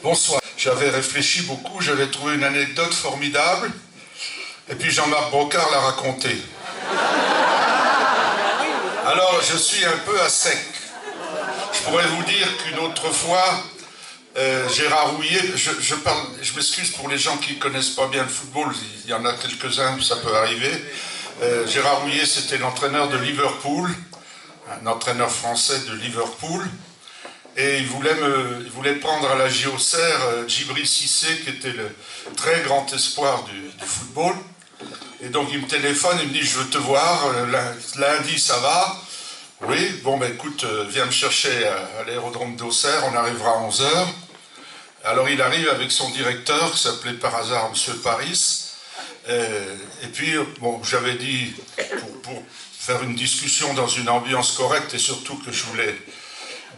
Bonsoir. J'avais réfléchi beaucoup, j'avais trouvé une anecdote formidable, et puis Jean-Marc Brocard l'a racontée. Alors, je suis un peu à sec. Je pourrais vous dire qu'une autre fois, Gérard Houllier, je m'excuse pour les gens qui ne connaissent pas bien le football, il y en a quelques-uns, ça peut arriver. Gérard Houllier, c'était l'entraîneur de Liverpool, un entraîneur français de Liverpool, et il voulait prendre à la JOCR Djibril Cissé, qui était le très grand espoir du football. Et donc il me téléphone, il me dit « Je veux te voir, lundi ça va ?» Oui, bon ben écoute, viens me chercher à l'aérodrome d'Auxerre, on arrivera à 11h. Alors il arrive avec son directeur, qui s'appelait par hasard M. Paris. Et puis, bon, j'avais dit, pour faire une discussion dans une ambiance correcte, et surtout que je voulais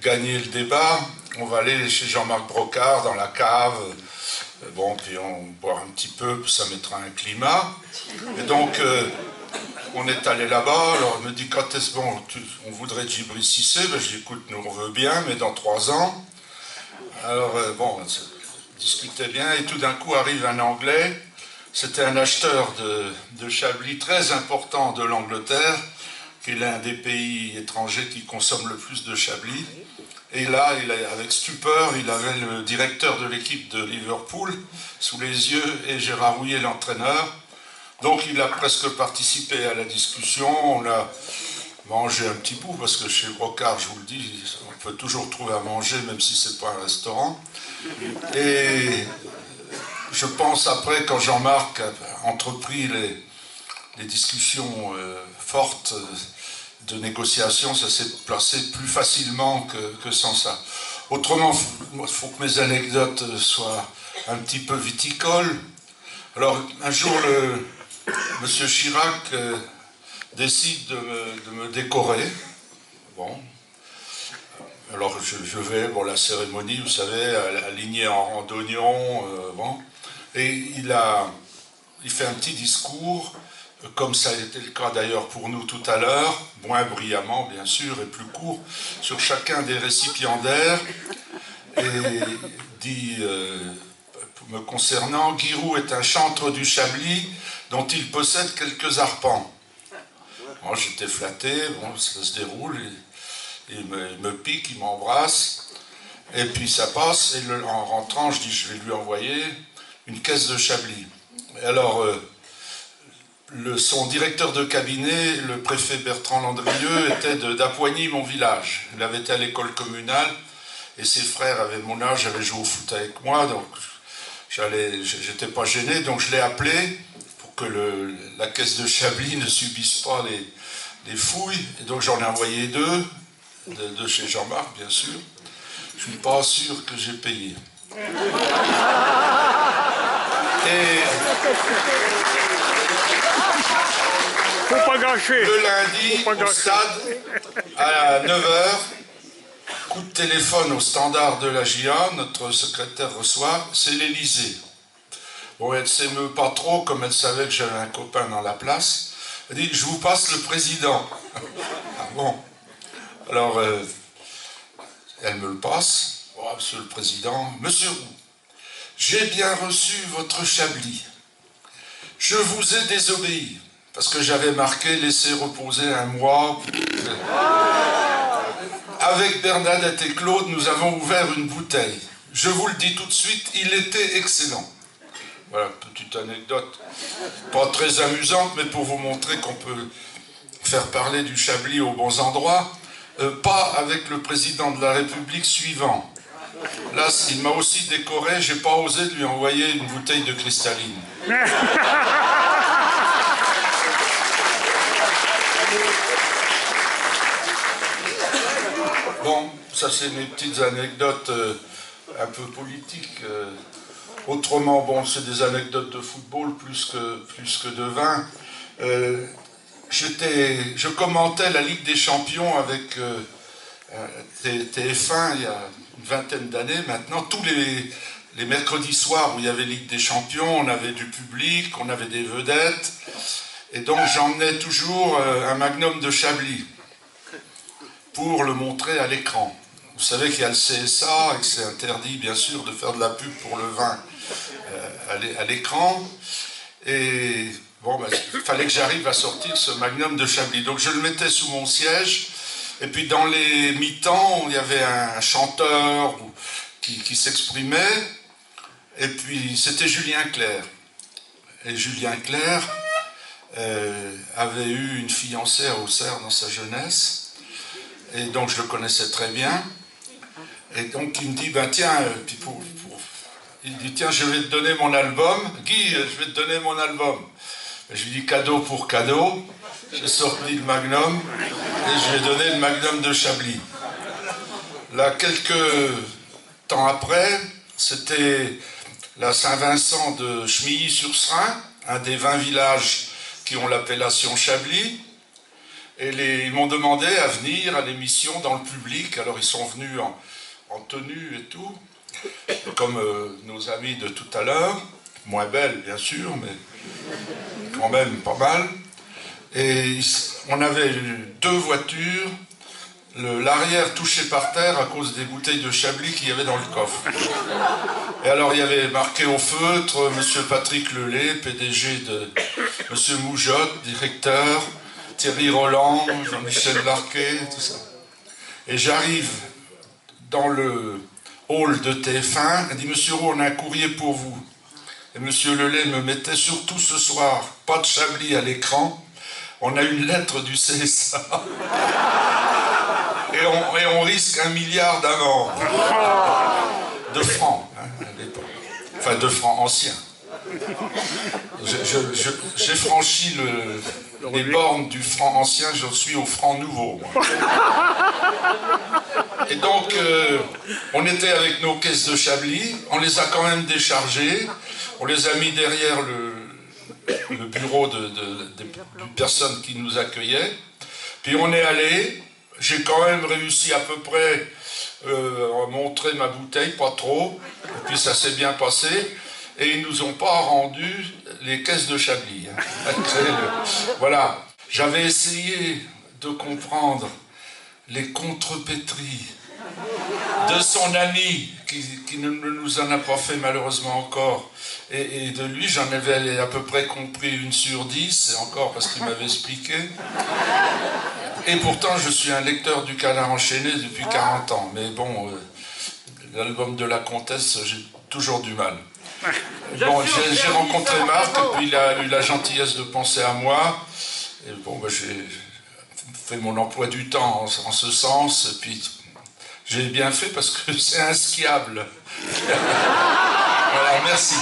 gagner le débat, on va aller chez Jean-Marc Brocard, dans la cave, bon, puis on boira un petit peu, puis ça mettra un climat. Et donc, on est allé là-bas, alors il me dit, quand est-ce bon, on voudrait Djibril Cissé, ben, je dis, écoute, nous on veut bien, mais dans 3 ans. Alors, bon, on discutait bien, et tout d'un coup arrive un Anglais. C'était un acheteur de Chablis très important de l'Angleterre, qui est l'un des pays étrangers qui consomme le plus de Chablis. Et là, avec stupeur, il avait le directeur de l'équipe de Liverpool sous les yeux et Gérard Houllier, l'entraîneur. Donc il a presque participé à la discussion. On a mangé un petit bout, parce que chez Brocard, je vous le dis, on peut toujours trouver à manger, même si ce n'est pas un restaurant. Et je pense après, quand Jean-Marc a entrepris les discussions fortes de négociation, ça s'est placé plus facilement que sans ça. Autrement, il faut que mes anecdotes soient un petit peu viticoles. Alors, un jour, M. Chirac décide de me décorer. Bon. Alors, je vais, bon, la cérémonie, vous savez, alignée en rang d'oignon, bon. Et il fait un petit discours, comme ça a été le cas d'ailleurs pour nous tout à l'heure, moins brillamment bien sûr et plus court, sur chacun des récipiendaires, et dit, me concernant, Giroud est un chantre du Chablis dont il possède quelques arpents. Bon, j'étais flatté, bon, ça se déroule, il me pique, il m'embrasse, et puis ça passe, et en rentrant, je dis, je vais lui envoyer une caisse de Chablis. Et alors, son directeur de cabinet, le préfet Bertrand Landrieux, était d'Apoigny, mon village. Il avait été à l'école communale, et ses frères avaient mon âge, avaient joué au foot avec moi, donc j'étais pas gêné, donc je l'ai appelé pour que la caisse de Chablis ne subisse pas les fouilles, et donc j'en ai envoyé 2, de chez Jean-Marc, bien sûr. Je suis pas sûr que j'ai payé. Et faut pas gâcher. Le lundi, au stade, à 9h, coup de téléphone au standard de la GIA, notre secrétaire reçoit, c'est l'Élysée. Bon, elle ne s'émeut pas trop, comme elle savait que j'avais un copain dans la place. Elle dit, je vous passe le président. Ah bon. Alors, elle me le passe. Oh, monsieur le président, monsieur Roux, j'ai bien reçu votre Chablis. Je vous ai désobéi, parce que j'avais marqué laisser reposer 1 mois. Avec Bernadette et Claude, nous avons ouvert une bouteille. Je vous le dis tout de suite, il était excellent. Voilà, petite anecdote, pas très amusante, mais pour vous montrer qu'on peut faire parler du Chablis aux bons endroits. Pas avec le président de la République suivant. Là, il m'a aussi décoré, j'ai pas osé lui envoyer une bouteille de cristalline. Bon, ça c'est mes petites anecdotes un peu politiques. Autrement, bon, c'est des anecdotes de football plus que de vin. Je commentais la Ligue des Champions avec TF1 il y a une vingtaine d'années maintenant. Tous les mercredis soirs où il y avait Ligue des Champions, on avait du public, on avait des vedettes. Et donc j'emmenais toujours un magnum de Chablis pour le montrer à l'écran. vous savez qu'il y a le CSA et que c'est interdit, bien sûr, de faire de la pub pour le vin à l'écran. Et bon, ben, il fallait que j'arrive à sortir ce magnum de Chablis. Donc je le mettais sous mon siège. Et puis dans les mi-temps, il y avait un chanteur qui s'exprimait. Et puis c'était Julien Clerc. Et Julien Clerc avait eu une fiancée à Auxerre dans sa jeunesse. Et donc je le connaissais très bien. Et donc il me dit, ben tiens, il dit, tiens, je vais te donner mon album. Guy, je vais te donner mon album. Et je lui dis, cadeau pour cadeau. J'ai sorti le magnum et je lui ai donné le magnum de Chablis. Là, quelques temps après, c'était la Saint-Vincent de Chemilly-sur-Serein, un des 20 villages qui ont l'appellation Chablis. Et ils m'ont demandé à venir à l'émission dans le public. Alors ils sont venus en tenue et tout, comme nos amis de tout à l'heure, moins belles bien sûr, mais quand même pas mal. Et on avait 2 voitures, l'arrière touché par terre à cause des bouteilles de Chablis qu'il y avait dans le coffre. Et alors il y avait marqué au feutre Monsieur Patrick Lelay, PDG de Monsieur Moujotte, directeur, Thierry Roland, Jean-Michel Larquet, tout ça. Et j'arrive dans le hall de TF1, elle dit, Monsieur Roux, on a un courrier pour vous. Et Monsieur Lelay me mettait, surtout ce soir, pas de Chablis à l'écran, on a une lettre du CSA. Et on risque 1 milliard d'amende. De francs, hein, à l'époque. Enfin, de francs anciens. J'ai franchi les bornes du franc ancien, je suis au franc nouveau. Moi. Et donc, on était avec nos caisses de Chablis, on les a quand même déchargées, on les a mis derrière le bureau des personnes qui nous accueillaient, puis on est allé, j'ai quand même réussi à peu près à montrer ma bouteille, pas trop, et puis ça s'est bien passé. Et ils ne nous ont pas rendu les caisses de Chablis. Hein. Voilà. J'avais essayé de comprendre les contrepétries de son ami, qui ne nous en a pas fait malheureusement encore. Et de lui, j'en avais à peu près compris 1 sur 10, et encore parce qu'il m'avait expliqué. Et pourtant, je suis un lecteur du Canard enchaîné depuis 40 ans. Mais bon, l'album de la Comtesse, j'ai toujours du mal. Bon, j'ai rencontré Marc, et puis il a eu la gentillesse de penser à moi. Et bon, ben, j'ai fait mon emploi du temps en ce sens, et puis j'ai bien fait parce que c'est inskiable. Voilà, merci.